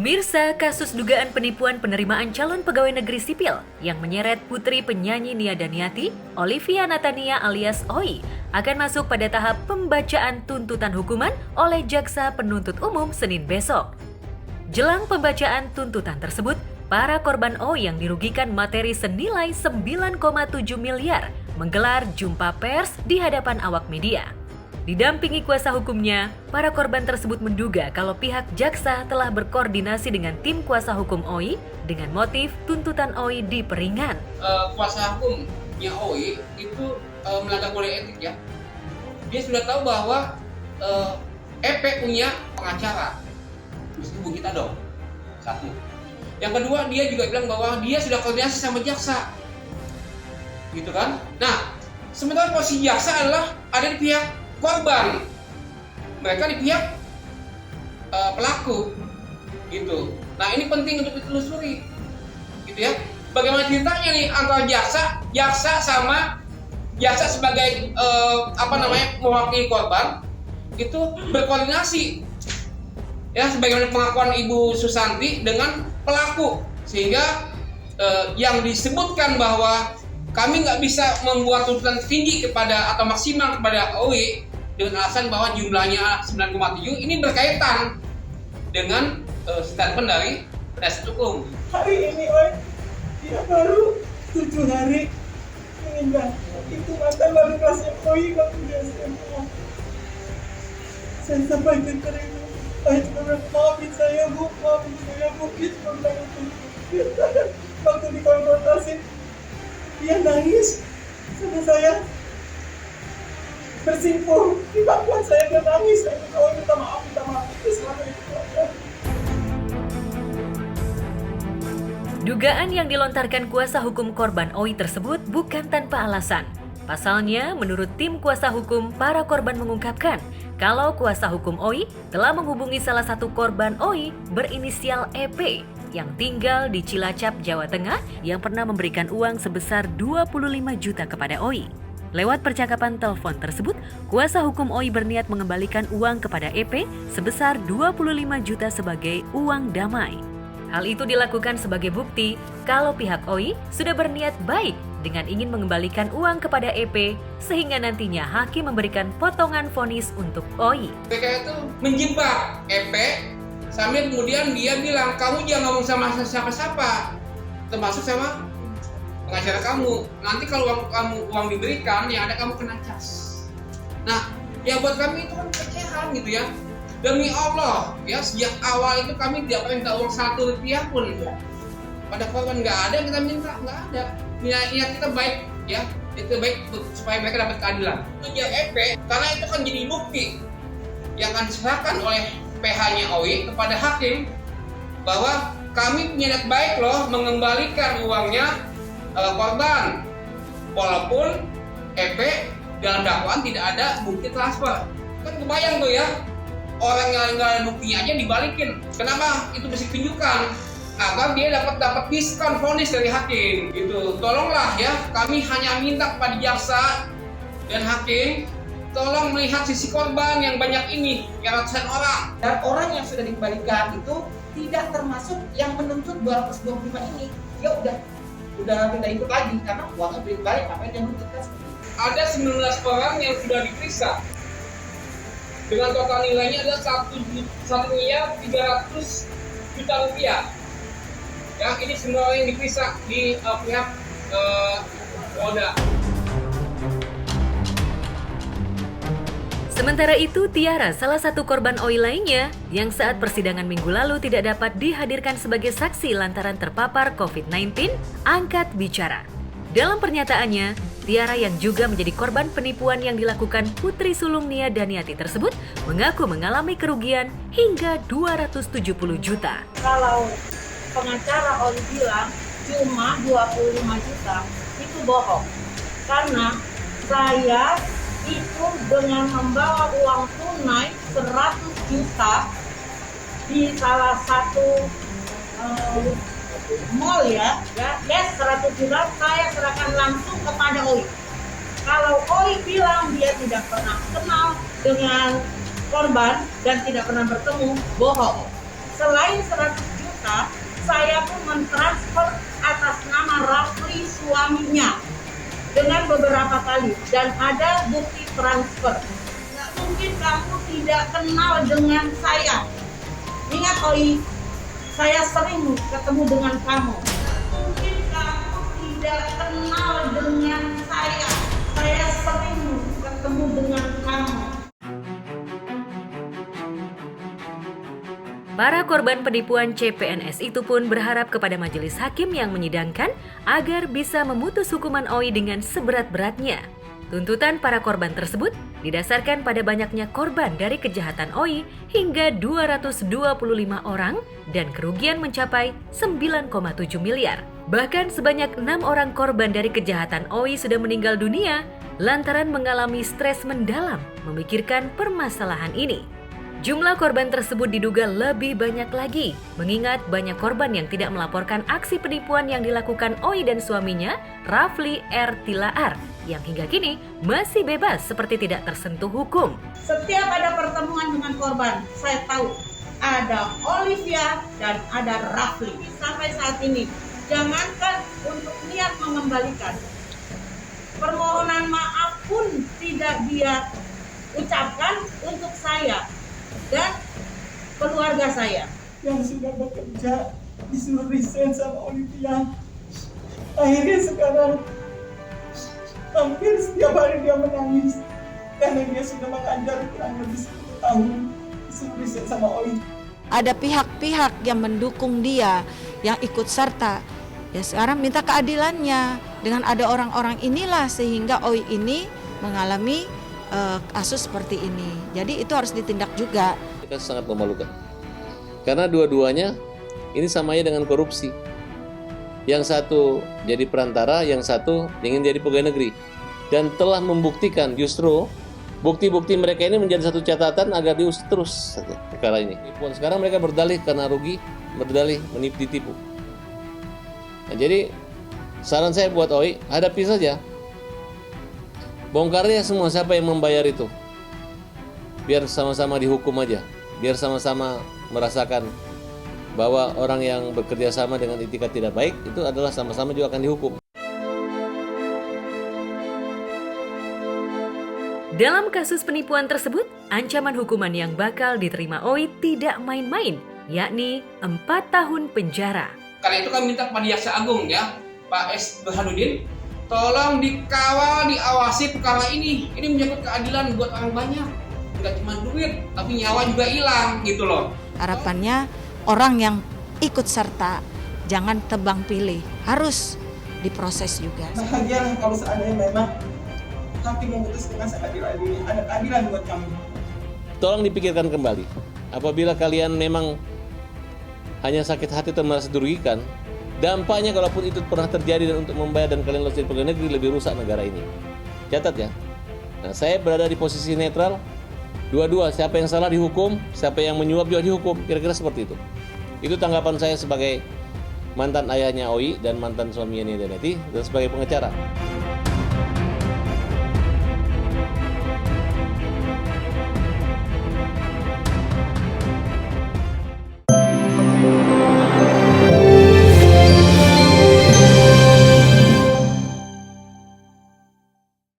Pemirsa, kasus dugaan penipuan penerimaan calon pegawai negeri sipil yang menyeret putri penyanyi Nia Daniati, Olivia Natania alias Oi, akan masuk pada tahap pembacaan tuntutan hukuman oleh Jaksa Penuntut Umum Senin besok. Jelang pembacaan tuntutan tersebut, para korban Oi yang dirugikan materi senilai 9,7 miliar menggelar jumpa pers di hadapan awak media. Didampingi kuasa hukumnya, para korban tersebut menduga kalau pihak jaksa telah berkoordinasi dengan tim kuasa hukum Oi dengan motif tuntutan Oi diperingan. Kuasa hukumnya Oi itu melanggar kode etik ya. Dia sudah tahu bahwa EP punya pengacara. Mesti hubungi kita dong. Satu. Yang kedua, dia juga bilang bahwa dia sudah koordinasi sama jaksa. Gitu kan? Nah, sementara posisi jaksa adalah ada di pihak korban, mereka di pihak pelaku, gitu. Nah ini penting untuk ditelusuri, gitu ya. Bagaimana ceritanya nih antara jaksa sama jaksa sebagai mewakili korban itu berkoordinasi, ya sebagaimana pengakuan Ibu Susanti dengan pelaku, sehingga yang disebutkan bahwa kami nggak bisa membuat tuntutan tinggi kepada atau maksimal kepada Oi dengan alasan bahwa jumlahnya 9,7 ini berkaitan dengan statement dari penasihat hukum. Hari ini Oi, dia baru 7 hari meninggal. Itu mantan wali kelasnya Oi waktu di SMA. Saya sampaikan ke Ibu, maafin saya Bu, gitu waktu dikonfrontasi. Dia nangis sama saya, bersimpuh di bangkuan saya, dia nangis. Saya minta maaf, itu selama itu aja. Dugaan yang dilontarkan kuasa hukum korban Oi tersebut bukan tanpa alasan. Pasalnya, menurut tim kuasa hukum, para korban mengungkapkan kalau kuasa hukum Oi telah menghubungi salah satu korban Oi berinisial EP yang tinggal di Cilacap, Jawa Tengah yang pernah memberikan uang sebesar 25 juta kepada Oi. Lewat percakapan telepon tersebut, kuasa hukum Oi berniat mengembalikan uang kepada EP sebesar 25 juta sebagai uang damai. Hal itu dilakukan sebagai bukti kalau pihak Oi sudah berniat baik dengan ingin mengembalikan uang kepada EP sehingga nantinya hakim memberikan potongan vonis untuk Oi. PK itu menjebak EP sambil kemudian dia bilang, kamu jangan ngomong sama siapa-siapa, termasuk sama pengacara kamu. Nanti kalau uang diberikan, yang ada kamu kena cas. Nah, ya buat kami itu kan pelecehan gitu ya. Demi Allah, ya sejak awal itu kami tidak pernah minta uang 1 rupiah pun. Pada korban nggak ada yang kita minta, nggak ada. Niat kita baik, ya. Itu baik supaya mereka dapat keadilan. Sejak EP, karena itu kan jadi bukti yang akan diserahkan oleh PH-nya Oi kepada hakim bahwa kami punya niat baik loh mengembalikan uangnya korban walaupun EP dalam dakwaan tidak ada bukti transfer. Kan kebayang tuh ya, orang yang nggak ada buktinya aja dibalikin. Kenapa itu mesti tunjukkan agar dia dapat diskon vonis dari hakim gitu. Tolonglah ya, kami hanya minta kepada jaksa dan hakim, tolong melihat sisi korban yang banyak ini, yang ratusan orang. Dan orang yang sudah dikembalikan itu tidak termasuk yang menuntut 225 ini. Dia udah tidak ikut lagi karena uangnya balik balik, apa yang dia menuntut kan? Ada 19 orang yang sudah diperiksa dengan total nilainya adalah 1.300 juta rupiah. Ya, ini semua yang diperiksa di pihak Polda. Sementara itu, Tiara, salah satu korban Oi lainnya, yang saat persidangan minggu lalu tidak dapat dihadirkan sebagai saksi lantaran terpapar COVID-19, angkat bicara. Dalam pernyataannya, Tiara yang juga menjadi korban penipuan yang dilakukan putri sulung Nia Daniati tersebut mengaku mengalami kerugian hingga 270 juta. Kalau pengacara Oi bilang cuma 25 juta, itu bohong. Karena saya itu dengan membawa uang tunai 100 juta di salah satu mall ya, yes 100 juta saya serahkan langsung kepada Oi. Kalau Oi bilang dia tidak pernah kenal dengan korban dan tidak pernah bertemu, bohong. Selain 100 juta cerita, saya pun mentransfer atas nama Rafli suaminya dengan beberapa kali dan ada bukti transfer. Nggak mungkin kamu tidak kenal dengan saya. Ingat Oi, saya sering ketemu dengan kamu. Nggak mungkin kamu tidak kenal dengan saya. Saya sering ketemu dengan kamu. Para korban penipuan CPNS itu pun berharap kepada majelis hakim yang menyidangkan agar bisa memutus hukuman OI dengan seberat-beratnya. Tuntutan para korban tersebut didasarkan pada banyaknya korban dari kejahatan OI hingga 225 orang dan kerugian mencapai 9,7 miliar. Bahkan sebanyak 6 orang korban dari kejahatan OI sudah meninggal dunia lantaran mengalami stres mendalam memikirkan permasalahan ini. Jumlah korban tersebut diduga lebih banyak lagi, mengingat banyak korban yang tidak melaporkan aksi penipuan yang dilakukan OI dan suaminya, Rafli R. Tilaar, yang hingga kini masih bebas seperti tidak tersentuh hukum. Setiap ada pertemuan dengan korban, saya tahu ada Olivia dan ada Rafli. Sampai saat ini, jangankan untuk niat mengembalikan, permohonan maaf pun tidak dia ucapkan untuk saya dan keluarga saya yang sudah bekerja disuruh resign sama Olivia. Akhirnya sekarang hampir setiap hari dia menangis karena dia sudah mengajar kurang lebih 10 tahun disuruh resign sama Oli. Ada pihak-pihak yang mendukung dia, yang ikut serta. Ya sekarang minta keadilannya. Dengan ada orang-orang inilah sehingga OI ini mengalami kasus seperti ini. Jadi itu harus ditindak juga. Itu sangat memalukan. Karena dua-duanya ini samanya dengan korupsi. Yang satu jadi perantara, yang satu ingin jadi pegawai negeri. Dan telah membuktikan justru bukti-bukti mereka ini menjadi satu catatan agar diusut terus perkara ini. Sekarang mereka berdalih karena rugi, berdalih ditipu. Nah, jadi saran saya buat OI, hadapi saja. Bongkarnya semua siapa yang membayar itu. Biar sama-sama dihukum aja. Biar sama-sama merasakan bahwa orang yang bekerja sama dengan etikat tidak baik itu adalah sama-sama juga akan dihukum. Dalam kasus penipuan tersebut, ancaman hukuman yang bakal diterima OI tidak main-main, yakni 4 tahun penjara. Karena itu kami minta kepada Jaksa Agung ya, Pak S. Burhanuddin, tolong dikawal, diawasi perkara ini. Ini menyangkut keadilan buat orang banyak. Nggak cuma duit, tapi nyawa juga hilang gitu loh. Harapannya orang yang ikut serta jangan tebang pilih, harus diproses juga. Bahagialah kalau seandainya memang hakim memutus dengan seadil-adilnya, ada keadilan buat kami. Tolong dipikirkan kembali. Apabila kalian memang hanya sakit hati atau merasa dirugikan, dampaknya kalaupun itu pernah terjadi dan untuk membayar dan kalian lolos jadi pegawai negeri lebih rusak negara ini. Catat ya. Nah, saya berada di posisi netral. Dua-dua, siapa yang salah dihukum, siapa yang menyuap juga dihukum. Kira-kira seperti itu. Itu tanggapan saya sebagai mantan ayahnya OI dan mantan suaminya Nida Neti dan sebagai pengacara.